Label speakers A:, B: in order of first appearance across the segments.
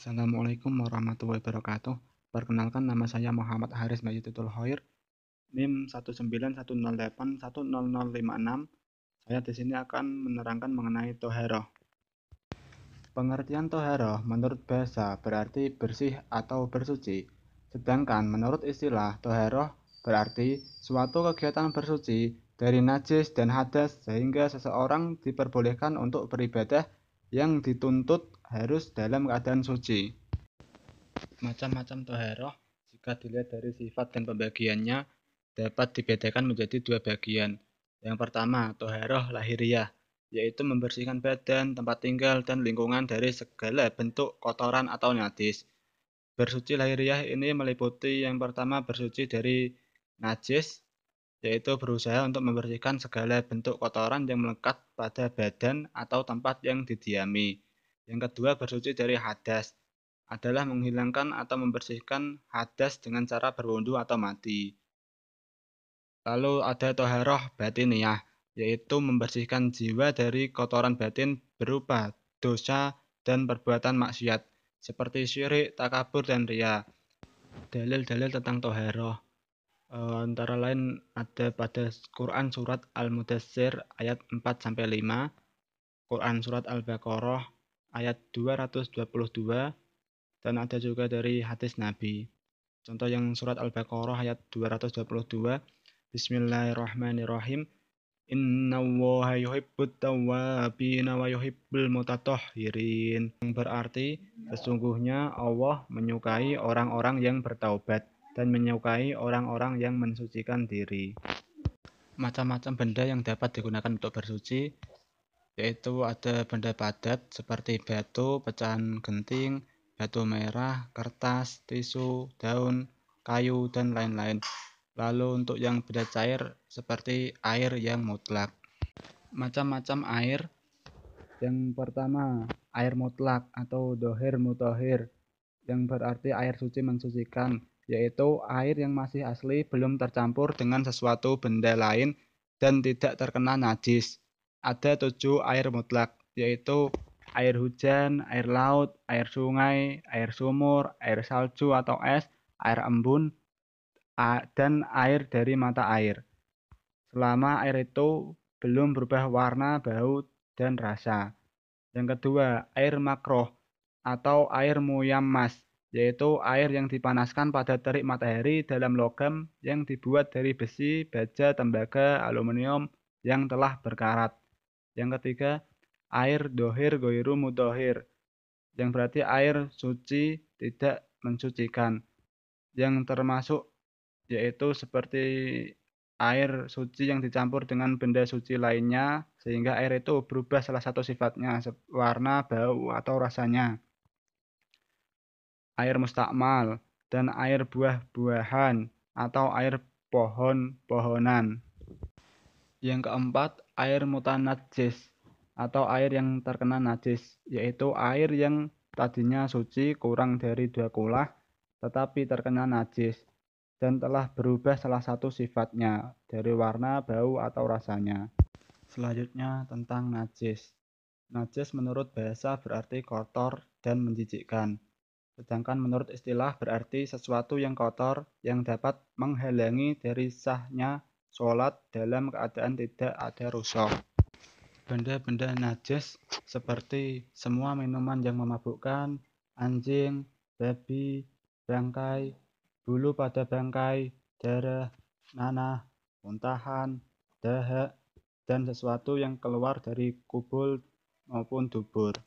A: Assalamualaikum warahmatullahi wabarakatuh. Perkenalkan, nama saya Muhammad Haris Majidutul Hoir, NIM 19108100056. Saya di sini akan menerangkan mengenai toharoh. Pengertian toharoh menurut bahasa berarti bersih atau bersuci. Sedangkan menurut istilah toharoh berarti suatu kegiatan bersuci dari najis dan hadas sehingga seseorang diperbolehkan untuk beribadah yang dituntut harus dalam keadaan suci. Macam-macam toharoh, jika dilihat dari sifat dan pembagiannya, dapat dibedakan menjadi dua bagian. Yang pertama, toharoh lahiriah, yaitu membersihkan badan, tempat tinggal, dan lingkungan dari segala bentuk kotoran atau najis. Bersuci lahiriah ini meliputi yang pertama bersuci dari najis, yaitu berusaha untuk membersihkan segala bentuk kotoran yang melekat pada badan atau tempat yang didiami. Yang kedua, bersuci dari hadas, adalah menghilangkan atau membersihkan hadas dengan cara berwudu atau mandi. Lalu ada toharoh batiniah, yaitu membersihkan jiwa dari kotoran batin berupa dosa dan perbuatan maksiat, seperti syirik, takabur, dan ria. Dalil-dalil tentang toharoh antara lain ada pada Quran surat Al-Mudassir ayat 4-5, Quran surat Al-Baqarah ayat 222, dan ada juga dari hadis Nabi. Contoh yang surat Al-Baqarah ayat 222, Bismillahirrahmanirrahim. Innallaha yuhibbut tawwabina wa yuhibbul mutatahhirin. Yang berarti sesungguhnya Allah menyukai orang-orang yang bertaubat dan menyukai orang-orang yang mensucikan diri. Macam-macam benda yang dapat digunakan untuk bersuci, yaitu ada benda padat seperti batu, pecahan genting, batu merah, kertas, tisu, daun, kayu, dan lain-lain. Lalu untuk yang benda cair seperti air yang mutlak. Macam-macam air. Yang pertama, air mutlak atau dohir mutohir, yang berarti air suci mensucikan, yaitu air yang masih asli belum tercampur dengan sesuatu benda lain dan tidak terkena najis. Ada 7 air mutlak, yaitu air hujan, air laut, air sungai, air sumur, air salju atau es, air embun, dan air dari mata air. Selama air itu belum berubah warna, bau, dan rasa. Yang kedua, air makroh atau air muyammas, yaitu air yang dipanaskan pada terik matahari dalam logam yang dibuat dari besi, baja, tembaga, aluminium yang telah berkarat. Yang ketiga, air dohir goiru mudohir, yang berarti air suci tidak mensucikan, yang termasuk yaitu seperti air suci yang dicampur dengan benda suci lainnya sehingga air itu berubah salah satu sifatnya, warna, bau, atau rasanya. Air mustakmal dan air buah-buahan atau air pohon-pohonan. Yang keempat, air mutanajjis atau air yang terkena najis, yaitu air yang tadinya suci kurang dari 2 kulah tetapi terkena najis dan telah berubah salah satu sifatnya dari warna, bau, atau rasanya. Selanjutnya tentang najis. Najis menurut bahasa berarti kotor dan menjijikkan. Sedangkan menurut istilah berarti sesuatu yang kotor yang dapat menghalangi dari sahnya sholat dalam keadaan tidak ada rusak. Benda-benda najis seperti semua minuman yang memabukkan, anjing, babi, bangkai, bulu pada bangkai, darah, nanah, muntahan, dahak, dan sesuatu yang keluar dari kubul maupun dubur.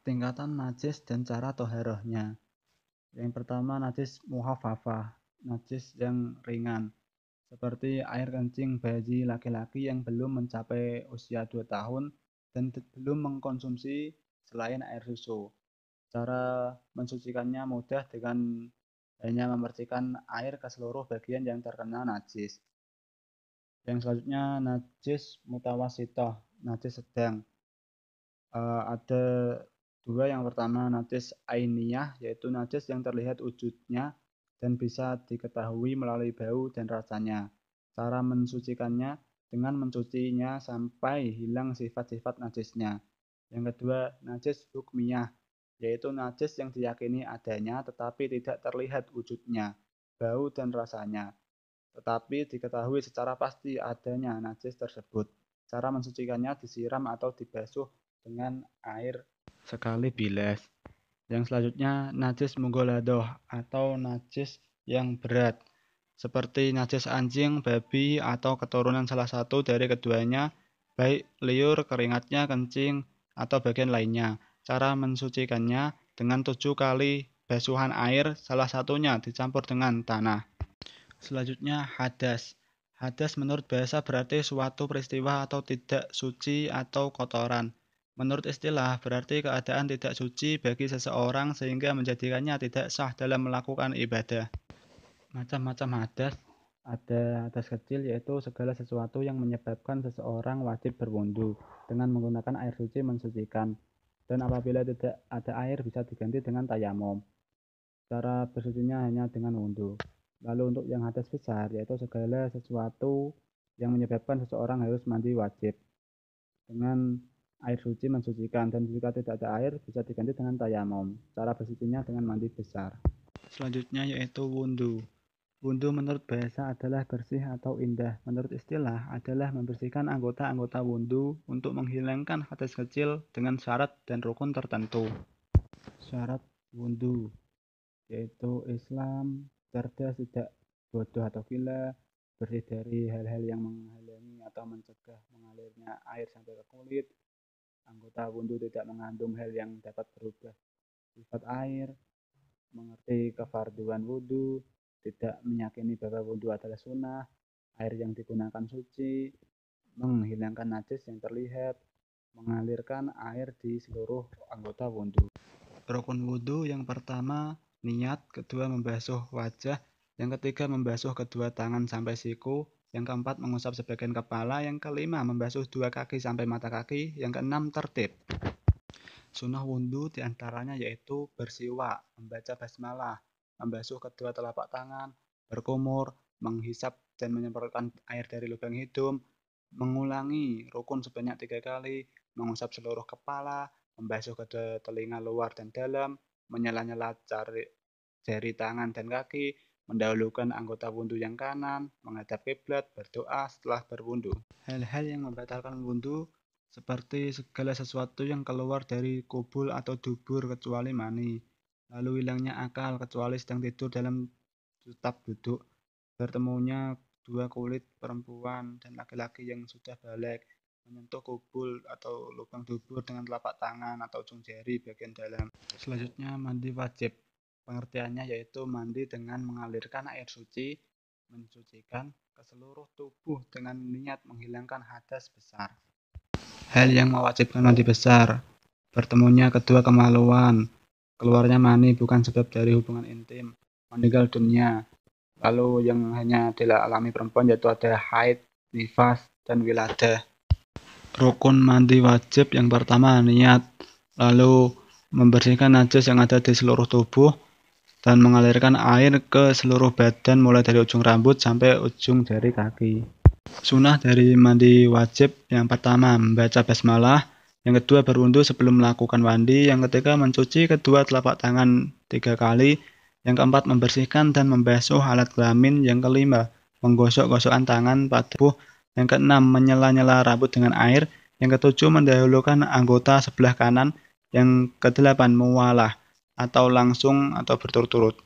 A: Tingkatan najis dan cara toharohnya. Yang pertama, najis muhafafah, najis yang ringan, seperti air kencing bayi laki-laki yang belum mencapai usia 2 tahun dan belum mengkonsumsi selain air susu. Cara mensucikannya mudah dengan hanya memercikan air ke seluruh bagian yang terkena najis. Yang selanjutnya, najis mutawasitoh, najis sedang. Ada 2. Yang pertama, najis ainiyah, yaitu najis yang terlihat wujudnya dan bisa diketahui melalui bau dan rasanya. Cara mensucikannya dengan mencucinya sampai hilang sifat-sifat najisnya. Yang kedua, najis hukmiyah, yaitu najis yang diyakini adanya tetapi tidak terlihat wujudnya, bau dan rasanya, tetapi diketahui secara pasti adanya najis tersebut. Cara mensucikannya disiram atau dibasuh dengan air sekali bilas. Yang selanjutnya najis munggoladoh atau najis yang berat, seperti najis anjing, babi, atau keturunan salah satu dari keduanya, baik liur, keringatnya, kencing, atau bagian lainnya. Cara mensucikannya dengan 7 kali basuhan air, salah satunya dicampur dengan tanah. Selanjutnya hadas. Hadas menurut bahasa berarti suatu peristiwa atau tidak suci atau kotoran. Menurut istilah berarti keadaan tidak suci bagi seseorang sehingga menjadikannya tidak sah dalam melakukan ibadah. Macam-macam hadas. Ada hadas kecil yaitu segala sesuatu yang menyebabkan seseorang wajib berwudu dengan menggunakan air suci mensucikan. Dan apabila tidak ada air bisa diganti dengan tayamum. Cara bersucinya hanya dengan wudu. Lalu untuk yang hadas besar yaitu segala sesuatu yang menyebabkan seseorang harus mandi wajib dengan air suci mensucikan, dan jika tidak ada air bisa diganti dengan tayamum. Cara bersucinya dengan mandi besar. Selanjutnya yaitu wudu. Wudu menurut bahasa adalah bersih atau indah. Menurut istilah adalah membersihkan anggota-anggota wudu untuk menghilangkan hadas kecil dengan syarat dan rukun tertentu. Syarat wudu yaitu Islam, cerdas, tidak bodoh atau gila, bersih dari hal-hal yang menghalangi atau mencegah mengalirnya air sampai ke kulit, anggota wudu tidak mengandung hal yang dapat berubah sifat air, mengerti kefarduan wudu, tidak meyakini bahwa wudu adalah sunnah, air yang digunakan suci, menghilangkan najis yang terlihat, mengalirkan air di seluruh anggota wudu. Rukun wudu yang pertama niat, kedua membasuh wajah, yang ketiga membasuh kedua tangan sampai siku, yang keempat mengusap sebagian kepala, yang kelima membasuh 2 kaki sampai mata kaki, yang keenam tertib. Sunnah wudu diantaranya yaitu bersiwak, membaca basmalah, membasuh kedua telapak tangan, berkumur, menghisap dan menyemprotkan air dari lubang hidung, mengulangi rukun sebanyak 3 kali, mengusap seluruh kepala, membasuh kedua telinga luar dan dalam, menyela-nyela jari tangan dan kaki, mendahulukan anggota wudu yang kanan, menghadap kiblat, berdoa setelah berwudu. Hal-hal yang membatalkan wudu seperti segala sesuatu yang keluar dari kubul atau dubur kecuali mani, lalu hilangnya akal kecuali sedang tidur dalam tetap duduk, bertemunya dua kulit perempuan dan laki-laki yang sudah balik, menyentuh kubul atau lubang dubur dengan telapak tangan atau ujung jari bagian dalam. Selanjutnya mandi wajib. Pengertiannya yaitu mandi dengan mengalirkan air suci, mensucikan ke seluruh tubuh dengan niat menghilangkan hadas besar. Hal yang mewajibkan mandi besar, bertemunya kedua kemaluan, keluarnya mani bukan sebab dari hubungan intim, meninggal dunia. Lalu yang hanya dialami perempuan yaitu ada haid, nifas, dan wiladah. Rukun mandi wajib yang pertama niat, lalu membersihkan najis yang ada di seluruh tubuh dan mengalirkan air ke seluruh badan mulai dari ujung rambut sampai ujung jari kaki. Sunnah dari mandi wajib yang pertama membaca basmalah, yang kedua berwudu sebelum melakukan mandi, yang ketiga mencuci kedua telapak tangan 3 kali, yang keempat membersihkan dan membasuh alat kelamin, yang kelima menggosok-gosokkan tangan pada tubuh, yang keenam menyela-nyela rambut dengan air, yang ketujuh mendahulukan anggota sebelah kanan, yang kedelapan muwalah atau langsung atau berturut-turut.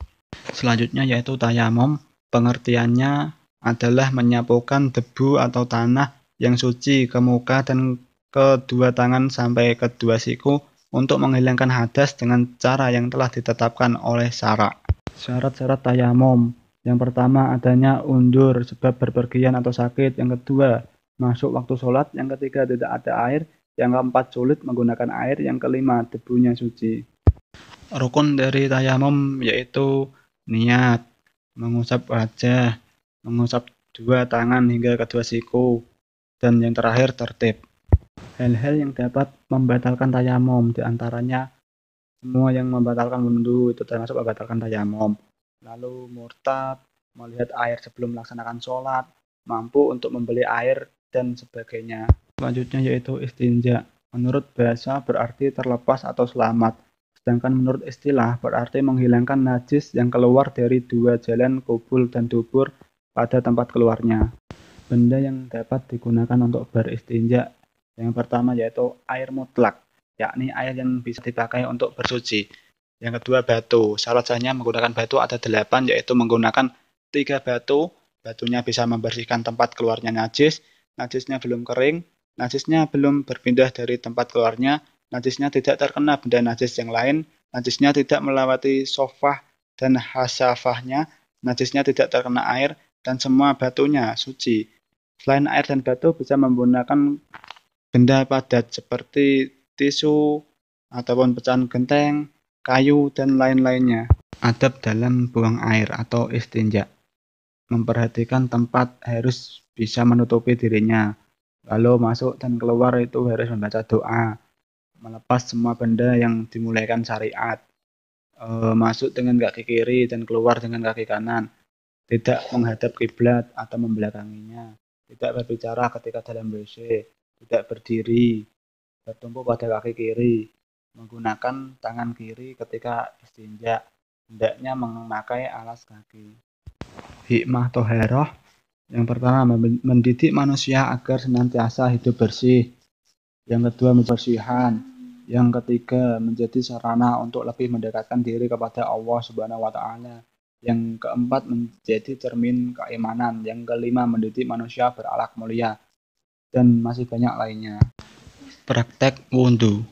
A: Selanjutnya yaitu tayamum. Pengertiannya adalah menyapukan debu atau tanah yang suci ke muka dan kedua tangan sampai kedua siku untuk menghilangkan hadas dengan cara yang telah ditetapkan oleh syara'. Syarat-syarat tayamum. Yang pertama adanya undur sebab berpergian atau sakit. Yang kedua masuk waktu sholat. Yang ketiga tidak ada air. Yang keempat sulit menggunakan air. Yang kelima debunya suci. Rukun dari tayamum yaitu niat, mengusap wajah, mengusap 2 tangan hingga kedua siku, dan yang terakhir tertib. Hal-hal yang dapat membatalkan tayamum diantaranya semua yang membatalkan wudu itu termasuk membatalkan tayamum. Lalu murtad, melihat air sebelum melaksanakan sholat, mampu untuk membeli air, dan sebagainya. Selanjutnya yaitu istinja. Menurut bahasa berarti terlepas atau selamat. Sedangkan menurut istilah berarti menghilangkan najis yang keluar dari dua jalan kubul dan dubur pada tempat keluarnya. Benda yang dapat digunakan untuk beristinja yang pertama yaitu air mutlak, yakni air yang bisa dipakai untuk bersuci. Yang kedua batu, syarat-syaratnya menggunakan batu ada 8, yaitu menggunakan 3 batu, batunya bisa membersihkan tempat keluarnya najis, najisnya belum kering, najisnya belum berpindah dari tempat keluarnya, najisnya tidak terkena benda najis yang lain, najisnya tidak melewati sofah dan hasafahnya, najisnya tidak terkena air, dan semua batunya suci. Selain air dan batu bisa menggunakan benda padat seperti tisu ataupun pecahan genteng, kayu, dan lain-lainnya. Adab dalam buang air atau istinja. Memperhatikan tempat harus bisa menutupi dirinya. Lalu masuk dan keluar itu harus membaca doa. Melepas semua benda yang dimulaikan syariat. Masuk dengan kaki kiri dan keluar dengan kaki kanan. Tidak menghadap kiblat atau membelakanginya. Tidak berbicara ketika dalam WC, tidak berdiri, bertumpu pada kaki kiri, menggunakan tangan kiri ketika istinja, hendaknya memakai alas kaki. Hikmah toharoh yang pertama mendidik manusia agar senantiasa hidup bersih. Yang kedua membersihan. Yang ketiga menjadi sarana untuk lebih mendekatkan diri kepada Allah Subhanahu wa Ta'ala. Yang keempat menjadi cermin keimanan. Yang kelima mendidik manusia berakhlak mulia, dan masih banyak lainnya. Praktek wudhu.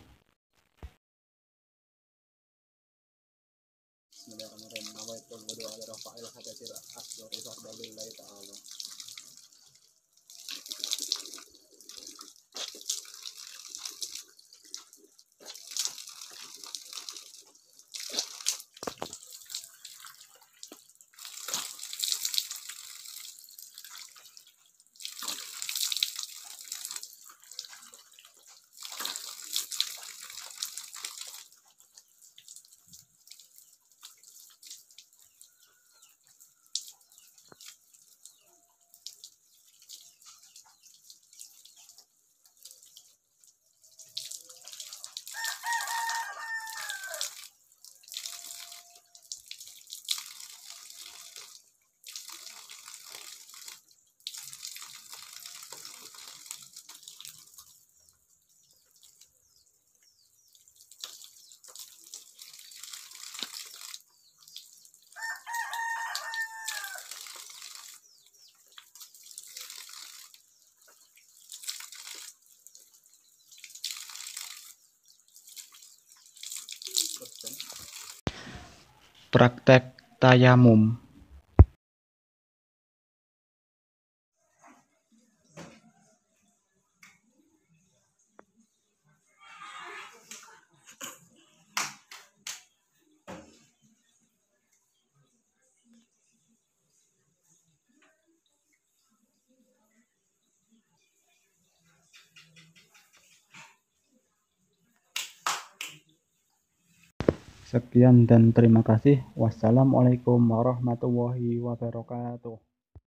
A: Praktek tayamum. Sekian dan terima kasih. Wassalamualaikum warahmatullahi wabarakatuh.